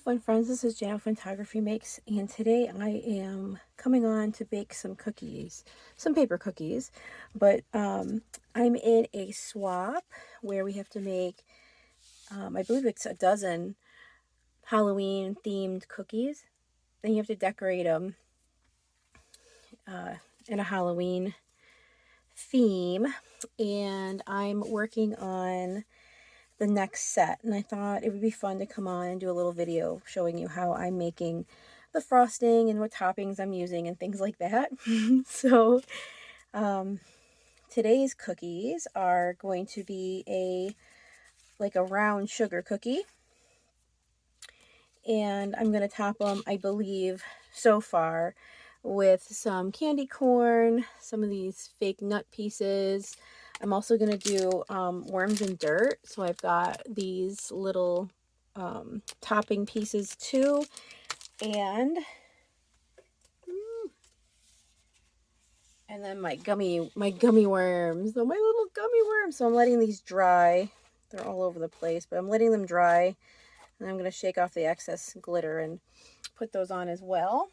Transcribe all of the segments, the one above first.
fun friends, this is Janet Photography Makes, and today I am coming on to bake some cookies, some paper cookies, but I'm in a swap where we have to make, I believe it's a dozen Halloween themed cookies. Then you have to decorate them in a Halloween theme, and I'm working on the next set, and I thought it would be fun to come on and do a little video showing you how I'm making the frosting and what toppings I'm using and things like that. So today's cookies are going to be a round sugar cookie, and I'm going to top them, I believe so far, with some candy corn, some of these fake nut pieces. I'm also going to do worms and dirt. So I've got these little topping pieces too. And then my gummy worms. So my little gummy worms. So I'm letting these dry. They're all over the place, but I'm letting them dry. And I'm going to shake off the excess glitter and put those on as well.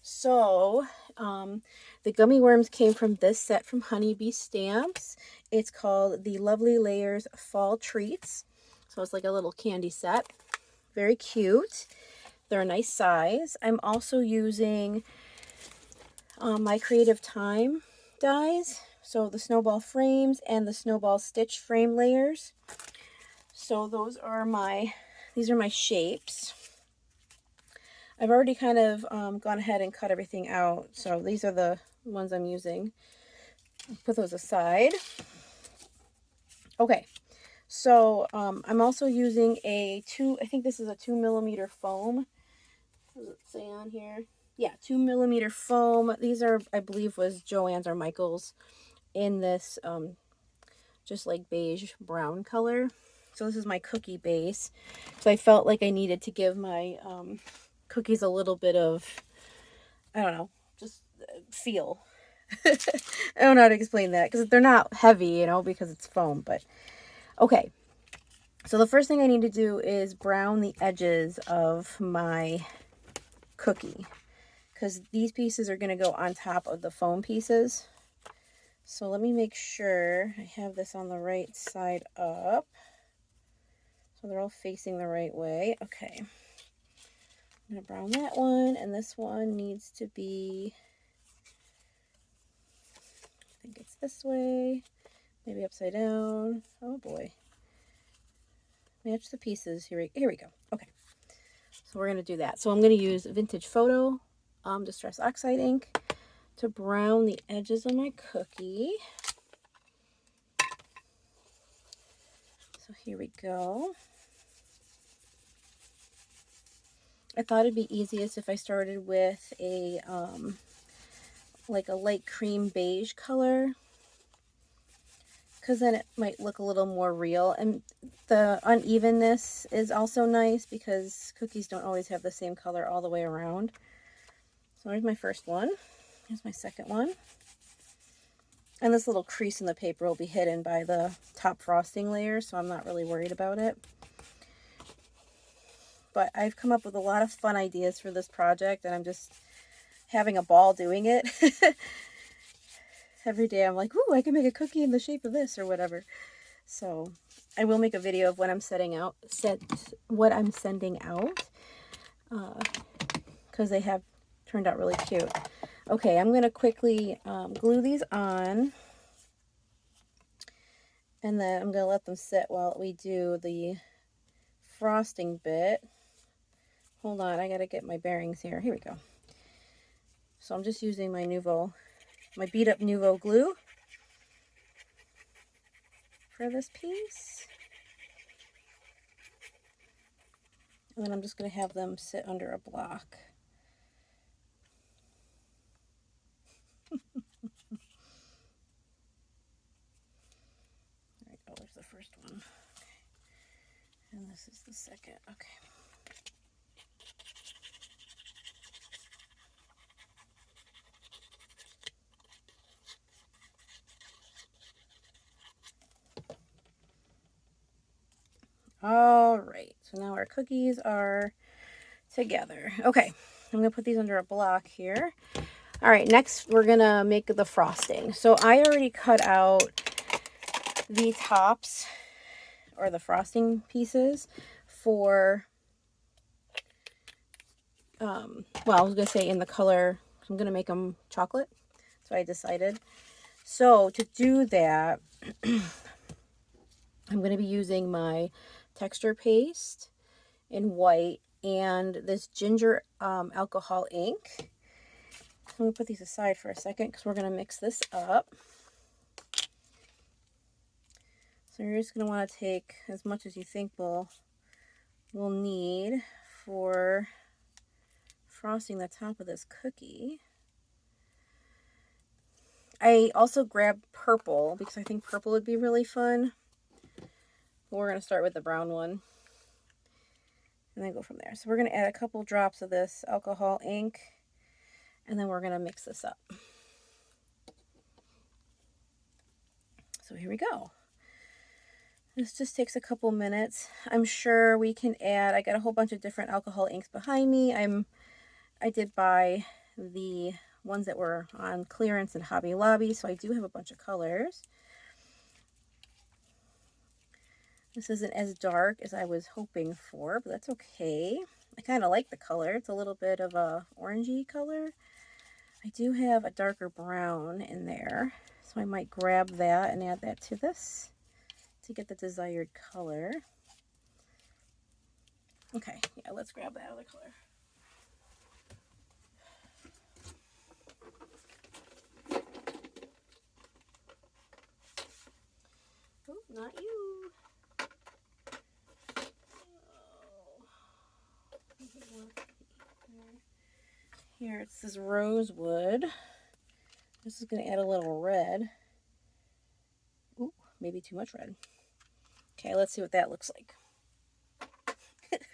So, the gummy worms came from this set from Honeybee Stamps. It's called the Lovely Layers Fall Treats. So it's like a little candy set. Very cute. They're a nice size. I'm also using my Creative Time dies. So the snowball frames and the snowball stitch frame layers. So these are my shapes. I've already kind of gone ahead and cut everything out. So these are the ones I'm using. Put those aside. Okay, so I'm also using I think this is a 2mm foam. What does it say on here? Yeah, 2mm foam. These are, I believe, was Joann's or Michael's in this just like beige brown color. So this is my cookie base. So I felt like I needed to give my cookies a little bit of, I don't know, just feel. I don't know how to explain that because they're not heavy, because it's foam, but okay. So the first thing I need to do is brown the edges of my cookie because these pieces are going to go on top of the foam pieces. So let me make sure I have this on the right side up. So they're all facing the right way. Okay. I'm going to brown that one, and this one needs to be, I think it's this way, maybe upside down. Oh boy. Match the pieces. Here we go. Okay. So we're going to do that. So I'm going to use Vintage Photo Distress Oxide ink to brown the edges of my cookie. So here we go. I thought it'd be easiest if I started with a like a light cream beige color, because then it might look a little more real, and the unevenness is also nice because cookies don't always have the same color all the way around. So here's my first one. Here's my second one. And this little crease in the paper will be hidden by the top frosting layer, so I'm not really worried about it. But I've come up with a lot of fun ideas for this project, and I'm just having a ball doing it. Every day I'm like, ooh, I can make a cookie in the shape of this or whatever. So I will make a video of what I'm sending out, because they have turned out really cute. Okay, I'm going to quickly glue these on, and then I'm going to let them sit while we do the frosting bit. Hold on, I got to get my bearings here. Here we go. So I'm just using my beat up Nuvo glue for this piece. And then I'm just going to have them sit under a block. There we go, there's the first one. Okay. And this is the second. Okay. All right. So now our cookies are together. Okay, I'm gonna put these under a block here. All right, next we're gonna make the frosting. So I already cut out the tops or the frosting pieces for, well, I was gonna say in the color, I'm gonna make them chocolate. So I decided. So to do that, I'm gonna be using my texture paste in white and this ginger alcohol ink. I'm gonna put these aside for a second because we're gonna mix this up. So you're just gonna want to take as much as you think we'll need for frosting the top of this cookie. I also grabbed purple because I think purple would be really fun. We're gonna start with the brown one and then go from there. So we're gonna add a couple drops of this alcohol ink and then we're gonna mix this up. So here we go. This just takes a couple minutes. I'm sure we can add, I got a whole bunch of different alcohol inks behind me. I did buy the ones that were on clearance in Hobby Lobby, so I do have a bunch of colors. This isn't as dark as I was hoping for, but that's okay. I kind of like the color. It's a little bit of a orangey color. I do have a darker brown in there, so I might grab that and add that to this to get the desired color. Okay, yeah, let's grab that other color. Oh, not you. Here, it's this rosewood. This is going to add a little red. Ooh, maybe too much red. Okay, let's see what that looks like.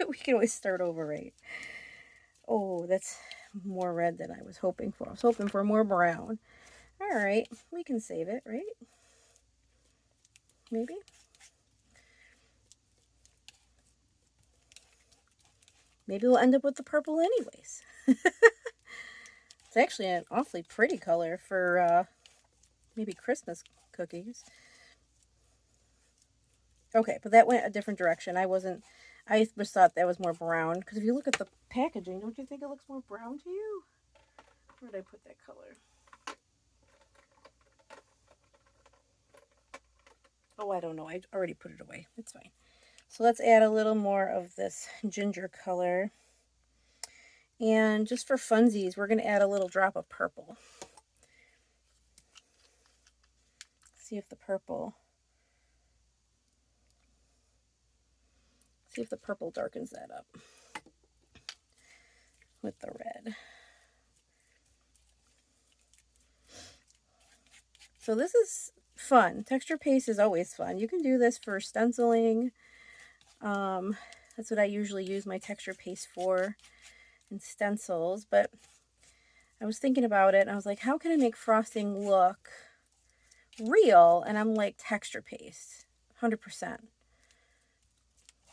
We can always start over, right? Oh, that's more red than I was hoping for. I was hoping for more brown. All right, we can save it, right? Maybe. Maybe we'll end up with the purple anyways. It's actually an awfully pretty color for maybe Christmas cookies. Okay, but that went a different direction. I just thought that was more brown. Because if you look at the packaging, don't you think it looks more brown to you? Where did I put that color? Oh, I don't know. I already put it away. It's fine. So let's add a little more of this ginger color. And just for funsies, we're going to add a little drop of purple. See if the purple darkens that up with the red. So this is fun. Texture paste is always fun. You can do this for stenciling. That's what I usually use my texture paste for in stencils. But I was thinking about it and I was like, how can I make frosting look real? And I'm like, texture paste, 100%.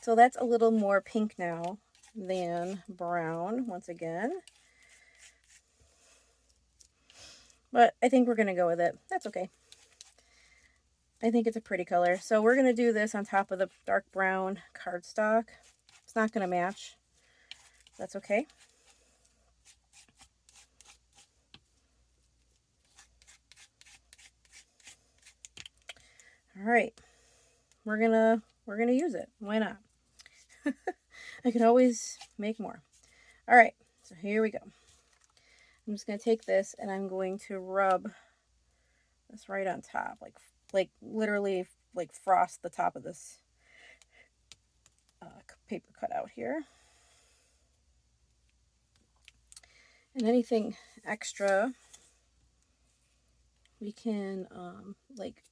So that's a little more pink now than brown, once again. But I think we're going to go with it. That's okay. I think it's a pretty color. So we're going to do this on top of the dark brown cardstock. It's not going to match. That's okay. All right. We're going to use it. Why not? I can always make more. All right. So here we go. I'm just going to take this and I'm going to rub this right on top, like literally like frost the top of this paper cutout here. And anything extra, we can like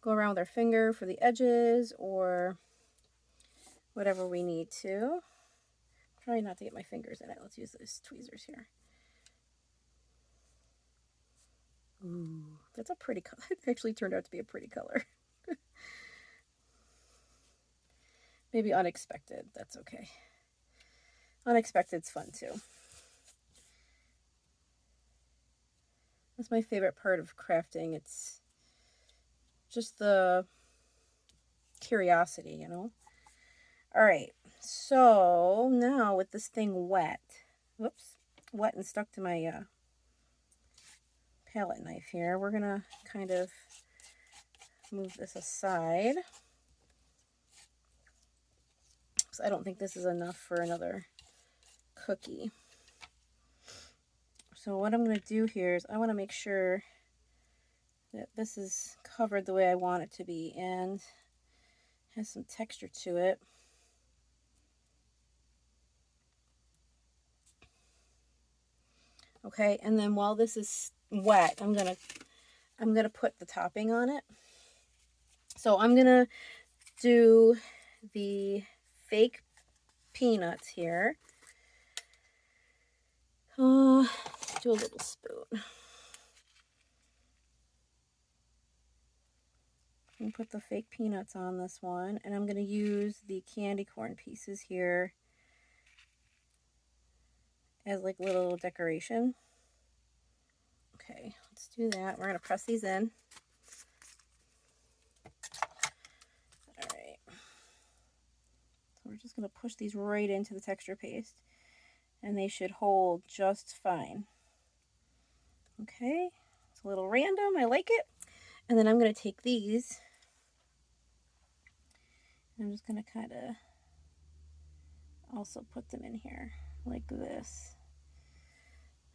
go around with our finger for the edges or whatever we need to. Try not to get my fingers in it. Let's use those tweezers here. Ooh, that's a pretty color. It actually turned out to be a pretty color. Maybe unexpected. That's okay. Unexpected's fun too. That's my favorite part of crafting. It's just the curiosity, you know? All right. So now with this thing wet, whoops, wet and stuck to my palette knife here, we're going to kind of move this aside. Because I don't think this is enough for another cookie. So what I'm going to do here is I want to make sure that this is covered the way I want it to be and has some texture to it. Okay, and then while this is wet, I'm gonna put the topping on it. So I'm gonna do the fake peanuts here. Do a little spoon. And put the fake peanuts on this one, and I'm gonna use the candy corn pieces here as like little decoration. Okay, let's do that. We're gonna press these in. All right. So we're just gonna push these right into the texture paste, and they should hold just fine. Okay, it's a little random. I like it. And then I'm gonna take these. I'm just gonna kind of also put them in here like this.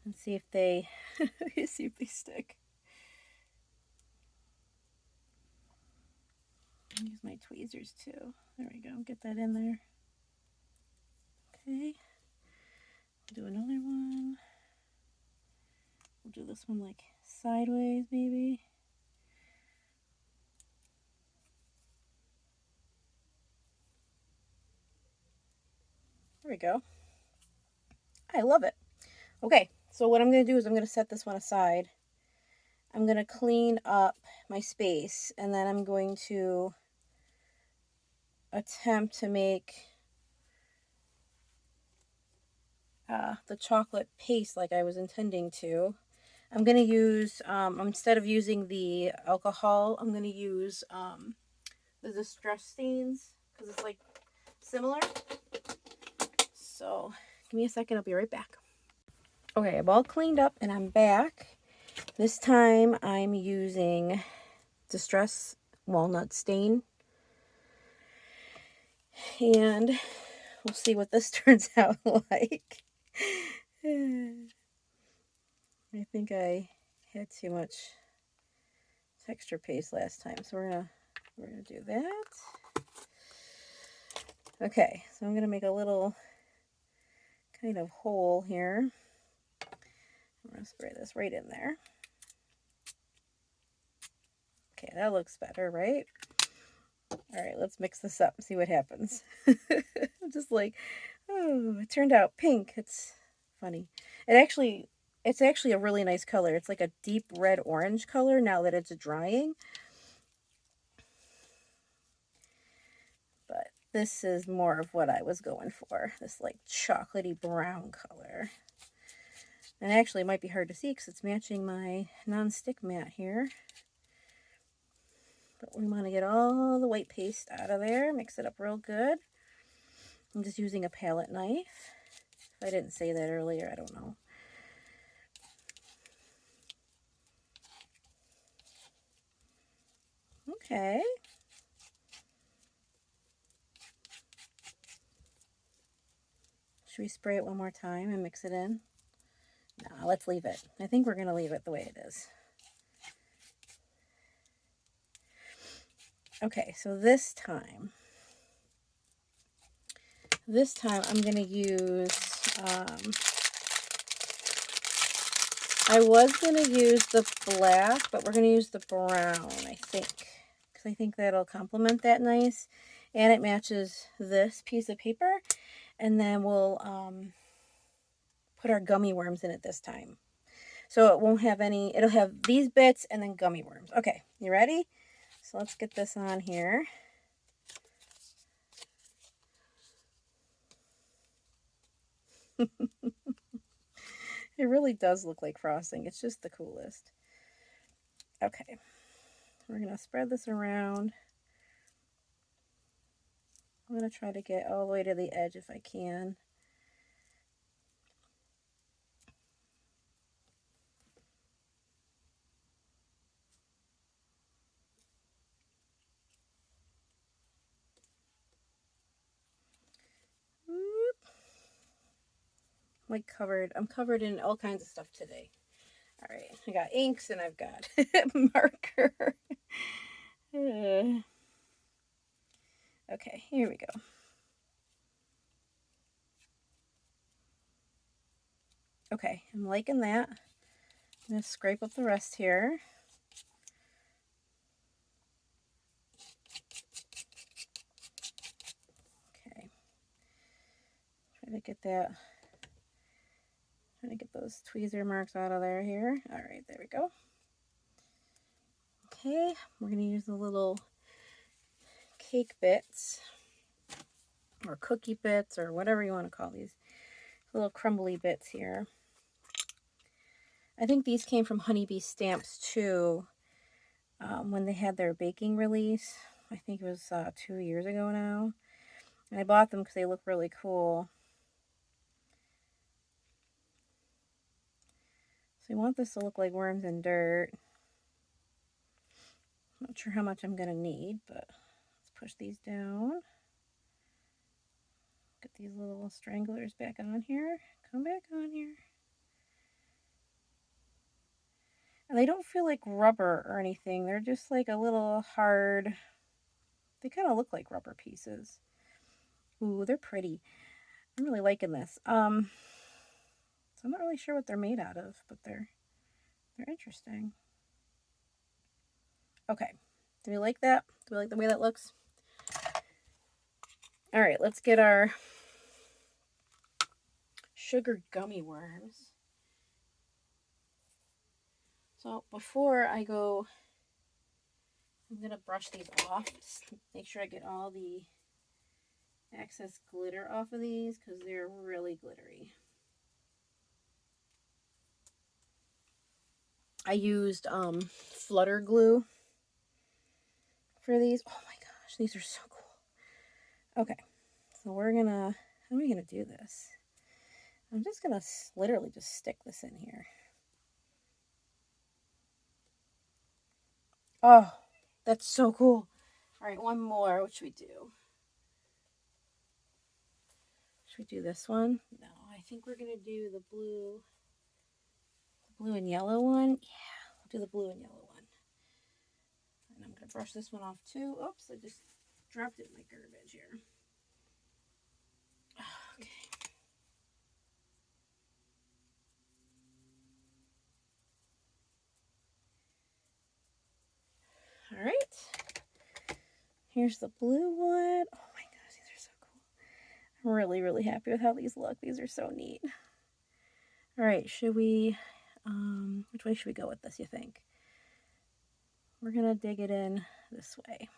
And see if they stick. Use my tweezers too. There we go. Get that in there. Okay. Do another one. We'll do this one like sideways, maybe. There we go. I love it. Okay, so what I'm going to do is I'm going to set this one aside. I'm going to clean up my space, and then I'm going to attempt to make the chocolate paste like I was intending to. I'm going to use, instead of using the alcohol, I'm going to use the Distress stains, because it's like similar. So give me a second, I'll be right back. Okay, I'm all cleaned up and I'm back. This time I'm using Distress Walnut Stain. And we'll see what this turns out like. I think I had too much texture paste last time, so we're gonna do that. Okay, so I'm gonna make a little kind of hole here. I'm gonna spray this right in there. Okay, that looks better, right? All right, let's mix this up and see what happens. I'm just like, oh, it turned out pink. It's funny. It's actually a really nice color. It's like a deep red orange color now that it's drying. But this is more of what I was going for. This like chocolatey brown color. And actually it might be hard to see because it's matching my non-stick mat here. But we want to get all the white paste out of there. Mix it up real good. I'm just using a palette knife. If I didn't say that earlier, I don't know. Okay. Should we spray it one more time and mix it in? No, let's leave it. I think we're going to leave it the way it is. Okay, so this time I'm going to use, I was going to use the black, but we're going to use the brown, I think, because I think that'll complement that nice, and it matches this piece of paper, and then we'll put our gummy worms in it this time. So it won't have any, it'll have these bits and then gummy worms. Okay, you ready? So let's get this on here. It really does look like frosting. It's just the coolest. Okay, we're going to spread this around. I'm going to try to get all the way to the edge if I can. I'm covered in all kinds of stuff today. All right, I got inks and I've got marker. Okay, here we go. Okay, I'm liking that. I'm going to scrape up the rest here. Okay. Try to get that. Trying to get those tweezer marks out of there here. All right, there we go. Okay, we're going to use the little cake bits or cookie bits or whatever you want to call these little crumbly bits here. I think these came from Honeybee Stamps too, when they had their baking release. I think it was 2 years ago now. And I bought them because they look really cool. So we want this to look like worms and dirt. Not sure how much I'm going to need, but let's push these down. Get these little stranglers back on here. Come back on here. And they don't feel like rubber or anything. They're just like a little hard. They kind of look like rubber pieces. Ooh, they're pretty. I'm really liking this. So I'm not really sure what they're made out of, but they're interesting. Okay. Do we like that? Do we like the way that looks? All right, let's get our sugar gummy worms. So before I go, I'm going to brush these off. Just make sure I get all the excess glitter off of these because they're really glittery. I used Flutter glue for these. Oh my gosh, these are so cool. Okay, so we're gonna, how are we gonna do this? I'm just gonna literally just stick this in here. Oh, that's so cool. All right, one more. What should we do? Should we do this one? No, I think we're gonna do the blue and yellow one. Yeah, we'll do the blue and yellow one. And I'm gonna brush this one off too. Oops, I just dropped it in my garbage here. Okay. All right. Here's the blue one. Oh my gosh, these are so cool. I'm really, really happy with how these look. These are so neat. All right, should we, which way should we go with this, you think? We're gonna dig it in this way.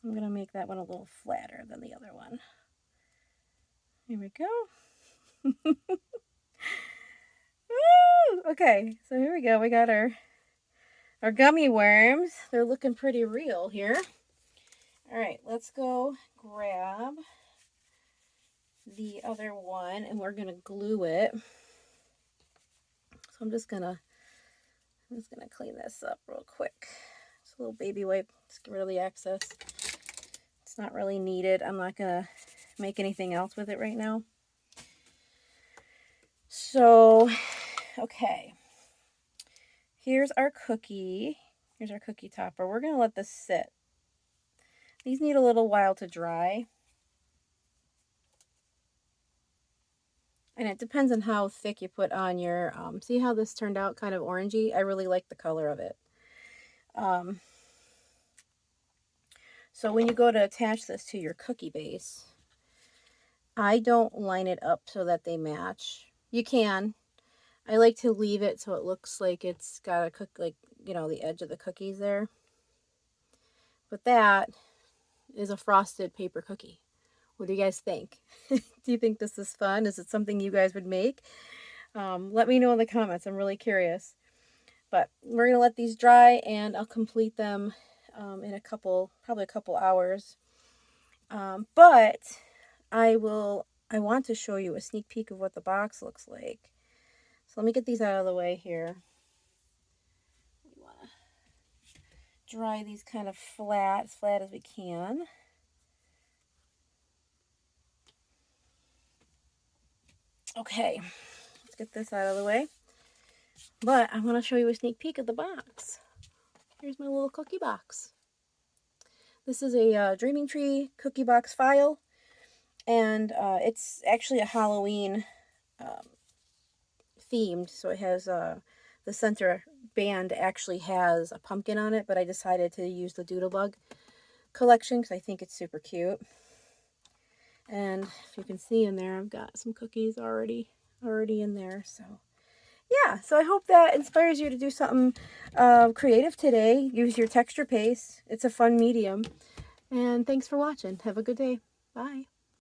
I'm gonna make that one a little flatter than the other one. Here we go. Woo! Okay, so here we go. We got our gummy worms. They're looking pretty real here. All right, let's go grab the other one and we're gonna glue it. So I'm just gonna clean this up real quick. Just a little baby wipe, just get rid of the excess. It's not really needed. I'm not gonna make anything else with it right now. So, okay. Here's our cookie. Here's our cookie topper. We're gonna let this sit. These need a little while to dry. And it depends on how thick you put on your, see how this turned out kind of orangey? I really like the color of it. So when you go to attach this to your cookie base, I don't line it up so that they match. You can. I like to leave it so it looks like it's got a like, you know, the edge of the cookies there. But that is a frosted paper cookie. What do you guys think? Do you think this is fun? Is it something you guys would make? Let me know in the comments. I'm really curious. But we're going to let these dry, and I'll complete them in probably a couple hours. But I want to show you a sneak peek of what the box looks like. So let me get these out of the way here. We want to dry these kind of flat, as flat as we can. Okay, let's get this out of the way. But I want to show you a sneak peek of the box. Here's my little cookie box. This is a Dreaming Tree cookie box file, and it's actually a Halloween themed. So it has the center band actually has a pumpkin on it, but I decided to use the Doodlebug collection because I think it's super cute. And if you can see in there, I've got some cookies already in there. So yeah, so I hope that inspires you to do something creative today. Use your texture paste. It's a fun medium. And thanks for watching. Have a good day. Bye.